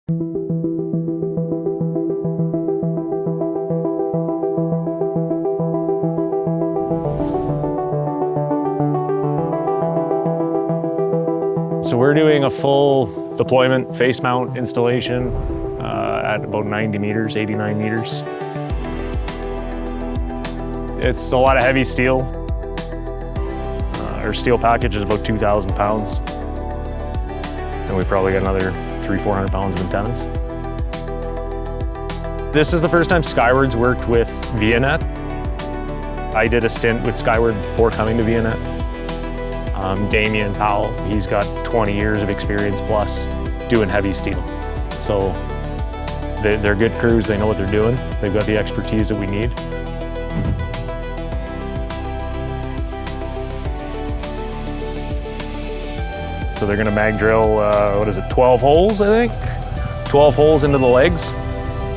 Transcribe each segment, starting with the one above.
So we're doing a full deployment face mount installation at about 90 meters, 89 meters. It's a lot of heavy steel. Our steel package is about 2,000 pounds. And we probably got another 300-400 pounds of antennas. This is the first time Skyward's worked with Vianet. I did a stint with Skyward before coming to Vianet. Damien Powell, he's got 20 years of experience plus doing heavy steel. So they're good crews, they know what they're doing. They've got the expertise that we need. So they're gonna mag drill, 12 holes, I think? 12 holes into the legs.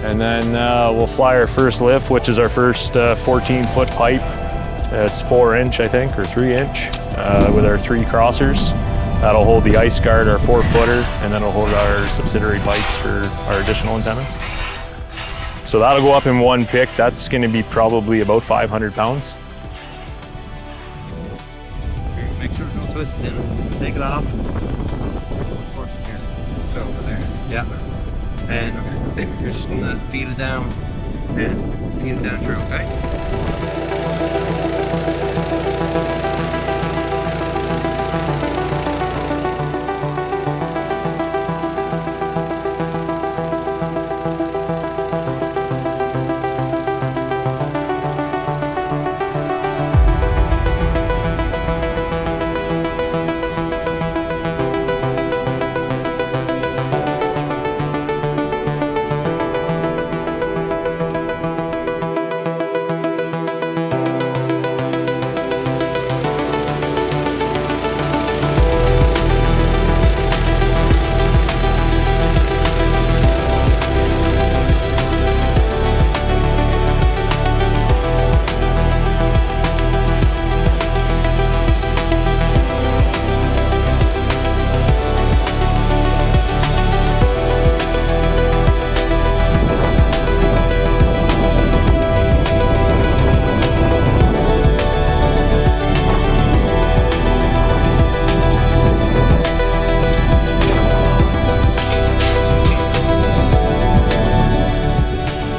And then we'll fly our first lift, which is our first 14-foot pipe. It's 4-inch, I think, or 3-inch, with our 3 crossers. That'll hold the ice guard, our 4-footer, and then it'll hold our subsidiary pipes for our additional antennas. So that'll go up in one pick. That's gonna be probably about 500 pounds. Okay, make sure no twist in. Take it off. Of course, here. So over there. Yeah. And okay, you're just gonna feed it down and feed it down through, okay?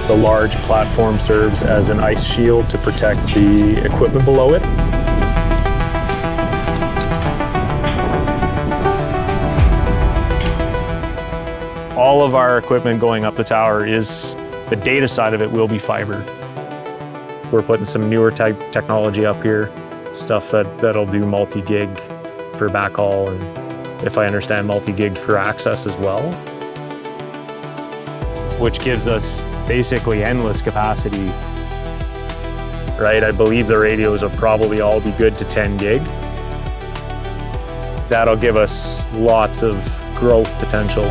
The large platform serves as an ice shield to protect the equipment below it. All of our equipment going up the tower is, the data side of it will be fiber. We're putting some newer type technology up here, stuff that'll do multi-gig for backhaul, and if I understand, multi-gig for access as well, which gives us basically endless capacity, right? I believe the radios will probably all be good to 10 gig. That'll give us lots of growth potential.